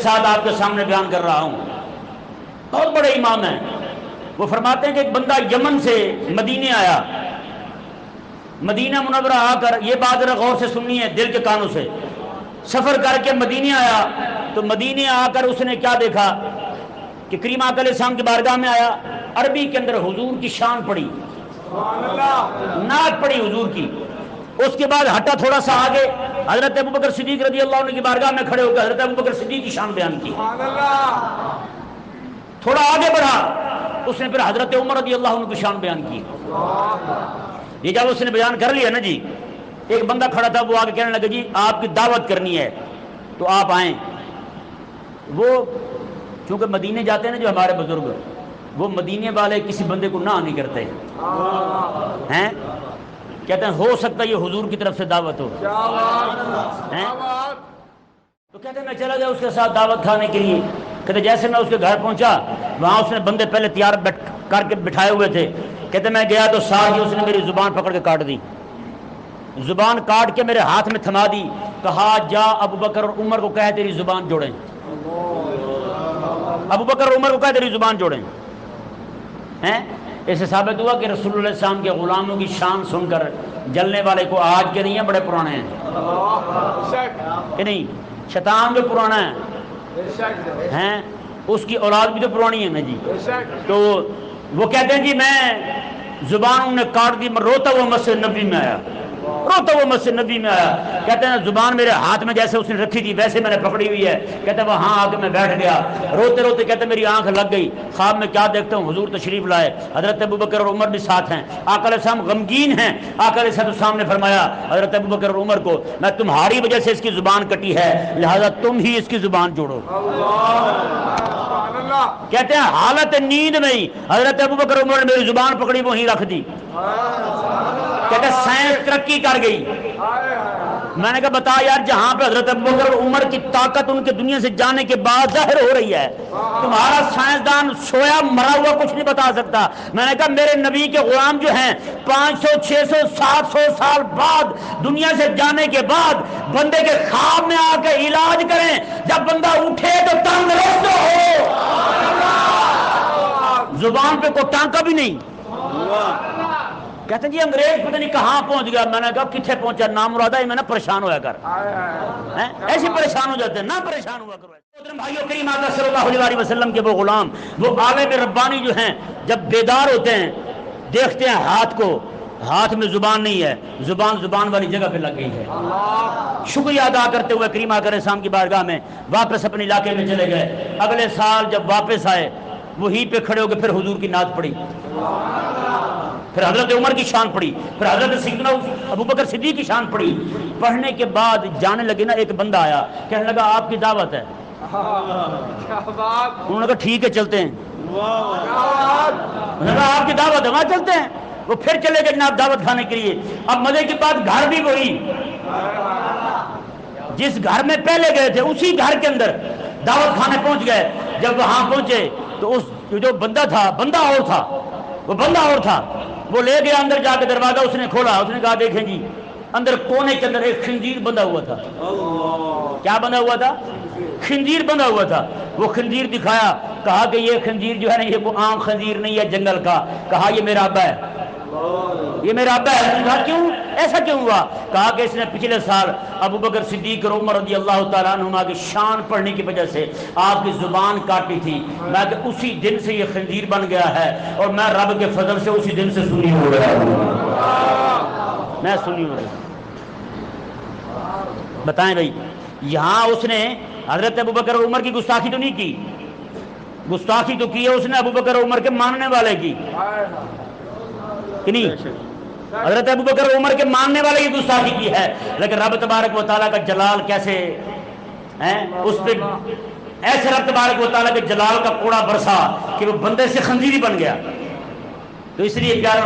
ساتھ آپ کے سامنے بیان کر رہا ہوں۔ بہت بڑے امام ہیں۔ وہ فرماتے ہیں کہ ایک بندہ یمن سے مدینے آیا، مدینہ منورہ آ کر، یہ بات ذرا غور سے سننی ہے دل کے کانوں سے، سفر کر کے مدینے آیا تو مدینے آ کر اس نے کیا دیکھا کہ کریم آقا علیہ السلام کی بارگاہ میں آیا، عربی کے اندر حضور کی شان پڑھی، نعت پڑھی حضور کی۔ اس کے بعد ہٹا تھوڑا سا آگے، حضرت ابوبکر صدیق رضی اللہ عنہ کی بارگاہ میں کھڑے ہو کے حضرت ابوبکر صدیق کی شان بیان کی۔ تھوڑا آگے بڑھا، اس نے پھر حضرت عمر رضی اللہ عنہ کی شان بیان کی۔ یہ جب اس نے بیان کر لیا نا جی، ایک بندہ کھڑا تھا، وہ آگے کہنے لگا جی آپ کی دعوت کرنی ہے تو آپ آئیں۔ وہ چونکہ مدینے جاتے ہیں نا جو ہمارے بزرگ، وہ مدینے والے کسی بندے کو نہ نہیں کرتے ہیں، کہتے ہیں ہو سکتا ہے یہ حضور کی طرف سے دعوت ہو، تو کہتے ہیں میں چلا گیا اس کے ساتھ دعوت کھانے کے لیے۔ کہتے جیسے میں اس کے گھر پہنچا، وہاں اس نے بندے پہلے تیار کر کے بٹھائے ہوئے تھے۔ کہتے میں گیا تو ساتھ ہی اس نے میری زبان پکڑ کے کاٹ دی، زبان کاٹ کے میرے ہاتھ میں تھما دی، کہا جا ابو بکر اور عمر کو کہے تیری زبان جوڑیں، ابو بکر اور عمر کو کہے تیری زبان جوڑیں۔ اس سے ثابت ہوا کہ رسول اللہ علیہ السلام کے غلاموں کی شان سن کر جلنے والے کو آج کے نہیں ہیں، بڑے پرانے ہیں کہ نہیں؟ شیطان جو پرانا ہے اس کی اولاد بھی تو پرانی ہے نا جی۔ تو وہ کہتے ہیں جی میں زبان انہوں نے کاٹ دی، میں روتا ہوا مسجد نبی میں آیا، روتا ہوا مسجد نبی میں آیا۔ کہتے ہیں زبان میرے ہاتھ میں جیسے اس نے رکھی تھی ویسے میں نے پکڑی ہوئی ہے۔ کہتے ہیں وہاں آ کے میں بیٹھ گیا، روتے روتے کہتے ہیں میری آنکھ لگ گئی، خواب میں کیا دیکھتا ہوں حضور تشریف لائے، حضرت ابوبکر اور عمر بھی ساتھ ہیں، آقا علیہ السلام غمگین ہیں۔ آقا علیہ السلام نے فرمایا حضرت ابوبکر اور عمر کو میں تمہاری وجہ سے اس کی زبان کٹی ہے، لہذا تم ہی اس کی زبان جوڑو۔ کہتے ہیں حالت نیند میں ہی حضرت ابوبکر عمر نے میری زبان پکڑی، وہیں رکھ دی۔ کہتے ہیں سائنس ترقی کر گئی۔ میں نے کہا بتا یار، جہاں پہ حضرت ابوبکر اور عمر کی طاقت ان کے دنیا سے جانے کے بعد ظاہر ہو رہی ہے، تمہارا سائنسدان سویا مرا ہوا کچھ نہیں بتا سکتا۔ میں نے کہا میرے نبی کے غلام جو ہیں 500 600 700 سال بعد دنیا سے جانے کے بعد بندے کے خواب میں آ کے علاج کریں، جب بندہ اٹھے تو تندرست ہو، زبان پہ کوئی ٹانکا بھی نہیں۔ کہتے ہیں جی انگریز پتہ نہیں کہاں پہنچ گیا۔ میں نے کہا کتنے پہنچا، نام مراد ہے میں نہ پریشان ہویا کر، ایسے پریشان ہو جاتے ہیں، نہ پریشان ہوا کرو۔ بھائیو کریم آقا صلی اللہ علیہ وسلم کے وہ غلام، وہ عالم ربانی جو ہیں، جب بیدار ہوتے ہیں دیکھتے ہیں ہاتھ کو، ہاتھ میں زبان نہیں ہے، زبان والی جگہ پہ لگ گئی ہے۔ شکریہ ادا کرتے ہوئے کریم آقا علیہ السلام کی بارگاہ میں واپس اپنے علاقے میں چلے گئے۔ اگلے سال جب واپس آئے وہیں پہ کھڑے ہو کے پھر حضور کی نعت پڑھی، پھر حضرت عمر کی شان پڑھی، پھر حضرت سیدنا ابوبکر صدیق کی شان پڑھی۔ پڑھنے کے بعد جانے لگے نا، ایک بندہ آیا کہنے لگا آپ کی دعوت ہے۔ انہوں نے کہا ٹھیک ہے چلتے ہیں۔ انہوں نے کہا آپ کی دعوت ہے، وہاں چلتے ہیں۔ وہ پھر چلے گئے جناب دعوت کھانے کے لیے۔ اب مزے کی بات گھر بھی وہی، جس گھر میں پہلے گئے تھے اسی گھر کے اندر دعوت کھانے پہنچ گئے۔ جب وہاں پہنچے تو اس جو بندہ تھا، بندہ اور تھا، وہ لے گیا اندر، جا کے دروازہ اس نے کھولا، اس نے کہا دیکھیں جی اندر کونے کے اندر ایک خنزیر بندھا ہوا تھا۔ کیا بندھا ہوا تھا؟ خنزیر بندھا ہوا تھا۔ وہ خنزیر دکھایا، کہا کہ یہ خنزیر جو ہے نا یہ کوئی عام خنزیر نہیں ہے جنگل کا، کہا یہ میرا ابا ہے، یہ میرا ابا ہے۔ کہا کیوں ایسا کیوں ہوا؟ کہا کہ اس نے پچھلے سال ابوبکر صدیق اور عمر رضی اللہ تعالیٰ عنہما کی شان پڑھنے کی وجہ سے آپ کی زبان کاٹی تھی، میں کہ اسی دن سے یہ خنزیر بن گیا ہے، اور میں رب کے فضل سے اسی دن سے سنی ہو رہا ہوں، میں سنی ہو رہا ہوں۔ بتائیں بھائی، یہاں اس نے حضرت ابوبکر اور عمر کی گستاخی تو نہیں کی، گستاخی تو کی ہے اس نے ابوبکر اور عمر کے ماننے والے کی کہ نہیں؟ حضرت ابوبکر اور عمر کے ماننے والے کی گستاخی کی ہے، لیکن رب تبارک و تعالیٰ کا جلال کیسے اس پہ ایسے رب تبارک و تعالیٰ کے جلال کا کوڑا برسا کہ وہ بندے سے خنزیر ہی بن گیا۔ تو اس لیے پیارا